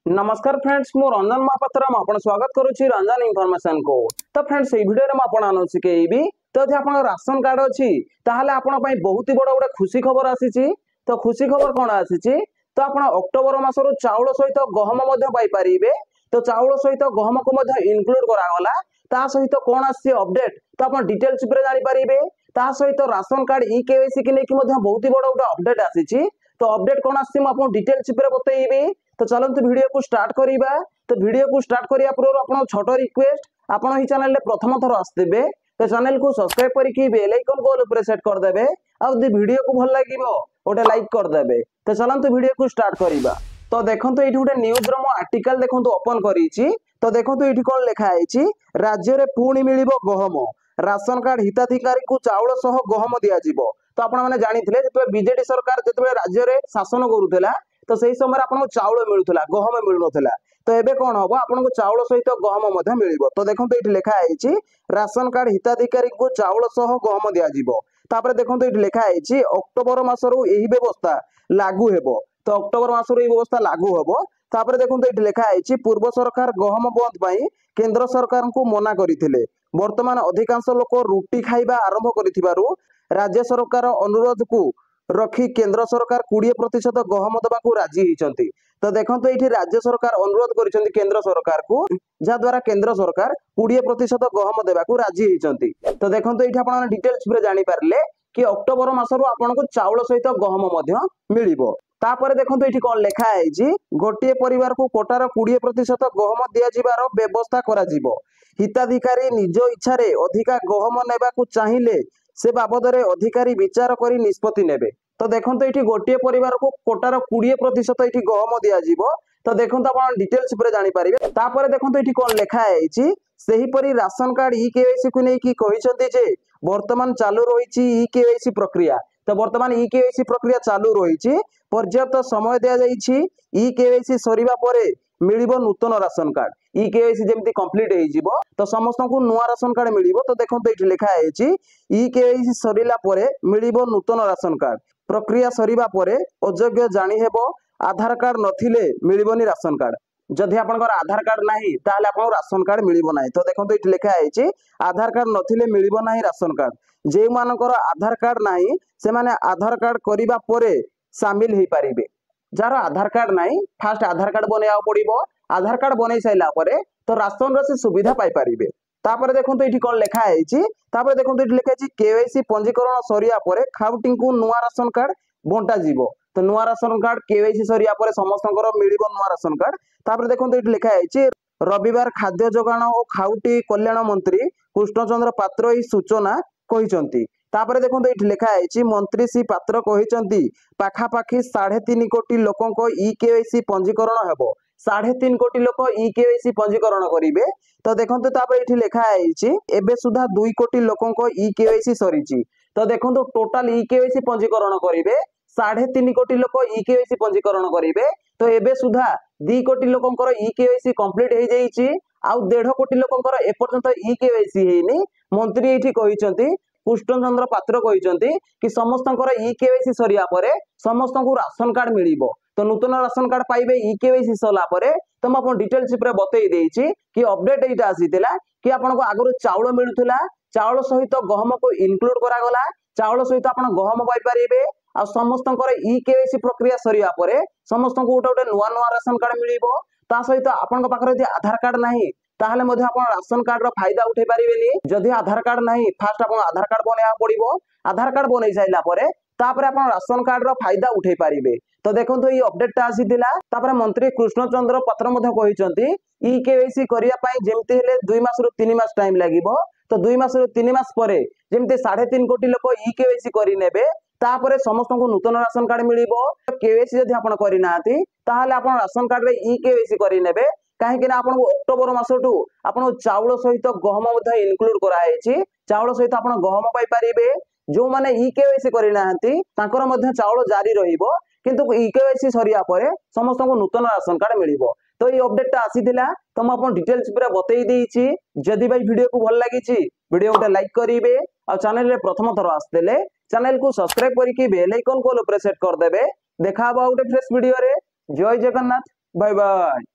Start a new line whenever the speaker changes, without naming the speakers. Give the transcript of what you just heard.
नमस्कार फ्रेंड्स, मो रंजन महापात्र आपण स्वागत करुछि रंजन इनफॉरमेशन को। तो फ्रेंड्स ए वीडियो रे आपण आनछि केबी तो यदि आपण राशन कार्ड अछि ताहाले आपण पई बहुत ही बड़ बड़ खुशी खबर आसीछि। तो खुशी खबर कोन आसीछि तो आपण अक्टोबर मासरो चाउल सहित गहम मध्ये पाई परिबे। तो चाउल सहित गहम को मध्ये इंक्लूड करा गला। ता सहित कोन आसी अपडेट तो आपण डिटेल्स ऊपर जानि परिबे। ता सहित राशन कार्ड ई केवाईसी कि नेकी मध्ये बहुत ही बड़ बड़ अपडेट आसीछि। तो अपडेट कोन आसी म आपण डिटेल्स ऊपर बतैबी। तो चलते वीडियो को स्टार्ट करिबा। तो वीडियो को स्टार्ट करिया पूर्व आपण छोट रिक्वेस्ट आपण ही चैनल रे प्रथम थर आस्तेबे तो चैनल को सब्सक्राइब करके बेल आइकन को ऊपर सेट कर देबे। आ यदि वीडियो को भल लागिवो ओटे लाइक कर देबे। तो चलते वीडियो को स्टार्ट करिबा। तो देखंतु एठी उटे न्यूज रो मो आर्टिकल देखंतु ओपन करिछि। तो देखंतु एठी कोन लेखा आइछि राज्य रे पुणी मिलिबो गहम राशन कार्ड हिताधिकारी को चाउल सह गहम दिया जिवो। तो आपण माने जानिथिले जेते बीजेडी सरकार जेते राज्य रे शासन करूथला तो सही समय आपको चाउल मिलूला गहम मिलूला। तो एबे कौन हम आपको चाउल सहित गहम मिल। तो देखो ये लिखा है राशन कार्ड हिताधिकारी को चाउल सह गहम दिज्व। तापर देखो ये लिखा है अक्टोबर मासरू यही व्यवस्था लागू हेबो। तो अक्टोबर मासरू यही व्यवस्था लागू हेबो। तापर देखो ये लिखा है पूर्व सरकार गहम बंद पाई केंद्र सरकार को मना करथिले। वर्तमान अधिकांश लोक रुटी खाइबा आरंभ करिथिबारु राज्य सरकार अनुरोध को रखी केंद्र सरकार 20% गहम दबाकू राजी होती। तो देखो ये राज्य सरकार अनुरोध कर केंद्र सरकार को जहाद्वारा केंद्र सरकार 20% गहम देवाकू राजी होती। तो देखो ये आप डिटेल्स जानी पारे कि अक्टोबर मासरू आपको चाउल सहित गहम मिलिबो। तापर देखो ये कौन लिखा है गोटे परिवार को कोटार 20% गहम दिज्वार व्यवस्था करा। हिताधिकारी निज इच्छा अधिका गहम नेबाकू चाहिए से बाबद अधिकारी विचार करी निष्पत्ति नेबे। तो देखो ये गोटे परिवार को कोटार 20% ये गहम दिज्व। तो देखो आप डिटेल्स जानी पारे। तापर देखो ये कौन लिखा है सेहीपरि राशन कार्ड ई केवाईसी को लेकिन कहते जे वर्तमान चालू रही ई केवाईसी प्रक्रिया। तो वर्तमान ई केवाईसी प्रक्रिया चालू रही पर्याप्त समय दि जाइए। ई केवाईसी सरीबा परे मिलिबो नूतन राशन कार्ड। ई केवाईसी जेमती कंप्लीट हो तो समस्त को नुआ राशन कार्ड मिलिबो। तो देखो ये लिखा है ई केवाईसी सरीला परे मिलिबो नूतन राशन कार्ड। प्रक्रिया सरीबा परे अयोग्य जानी हेबो। आधार कार्ड नथिले मिलिबोनी राशन कार्ड। जदि आपनकर आधार कार्ड नाही ताहले आपन राशन कार्ड मिलिबो नाही। तो देखो ये लिखा है आधार कार्ड नथिले मिलिबो नाही राशन कार्ड। जे मानकर आधार कार्ड नाही से माने आधार कार्ड करिबा परे शामिल हे पारिबे। जार आधार कार्ड नाही फास्ट आधार कार्ड बनेया पड़िबो। आधार कार्ड बनै साइला परे तो राशन से सुविधा पाई पारिबे। तापर देखो ये कौन लिखा है तापर देखो ये लिखा है केवाईसी पंजीकरण सरिया परे खाउटिंग को नुआ राशन कार्ड बंटा जीवो। तो नुआ राशन कार्ड केवाईसी सरिया परे समस्तଙ୍କର मिलिबो नुआ राशन कार्ड। तापर देखो ये लिखा है रविवार खाद्य जोगाण और खाउटी कल्याण मंत्री कृष्णचंद्र पात्र यह सूचना कहिसंती। तापर देखो ये लिखा है मंत्री श्री पात्र कहिसंती पाखापाखी 3.5 कोटी लोकंको ई केवाईसी पंजीकरण हेबो। 3.5 कोटी लोक ई केवाईसी पंजीकरण करिवे। तो देखो ये लिखा है एबे सुधा 2 कोटी लोकंको ई केवाईसी सरीची। तो देखो टोटाल ई केवाईसी पंजीकरण करिवे 3.5 कोटी लोक ई केवाईसी पंजीकरण करिवे। तो एबे सुधा 2 कोटी लोकंकर ई केवाईसी कंप्लीट हो जाइए। आउ 1.5 कोटी लोकंकर एपर्यंत ई केवाईसी हेनी। मंत्री एठी कहिसंती कृष्णचंद्र पात्र कहिसंती कि समस्तଙ୍କର ई केवाईसी सरिया परे समस्त को राशन कार्ड मिलिबो। तो नूतन राशन कार्ड पाइबे ई केवाईसी सला परे। तो मैं अपन डिटेल्स ऊपर बतई देइछि कि अपडेट एटा आसीतिला कि आपनको आगु चाउल मिलुथिला चाउल सहित गहम को इंक्लूड करा गला। चाउल सहित आपण गहम पाई परिबे। आ समस्तଙ୍କର ई केवाईसी प्रक्रिया सरिया परे समस्त को गोटे नुआ नुआ राशन कार्ड मिलिबो। ता सहित आपन पाखरे जे आधार कार्ड नाही ताहले मध्ये आपण राशन कार्ड रो फायदा उठे पारिबेनी। जदि आधार कार्ड नाही फास्ट आपण आधार कार्ड बनेया पड़िबो। आधार कार्ड बनै साइला परे तापरे आपण राशन कार्ड रो फायदा उठे पारिबे। तो देखंतु ई अपडेट ता आसीतिला। तापरे मंत्री कृष्णचंद्र पात्र मध्ये कहिसंती ई केवाईसी करिया पई जेमते हेले 2 मास रु 3 मास टाइम लागिबो। तो 2 मास रु 3 मास परे जेमते 3.5 कोटी लोक ई केवाईसी करि नेबे। तापरे समस्त को नूतन राशन कार्ड मिलिबो। केवाईसी जदि आपण करि नाथि ताहले आपण राशन कार्ड रे ई केवाईसी करि नेबे। कहीं आपको अक्टोबर मासटू आपको चाउल सहित गहम इनक्लूड कराई। चाउल सहित आप गहम पाइपर। जो मैंने ई केवाईसी करना चाउल जारी रहिबो किंतु ई केवाईसी सरिया परे समस्त को नूतन राशन कार्ड मिलिबो। तो ये अपडेट आसीथिला। तो मैं डिटेल्स पूरा बतई देइछि। जदि भाई वीडियो को भल लागिछि वीडियो गोटे लाइक करिवे। और चैनल रे प्रथम थर आस्तेले चैनल को सब्सक्राइब करके बेल आइकन को प्रेस कर देबे। देखा गोटे फ्रेश वीडियो रे। जय जगन्नाथ। Bye bye.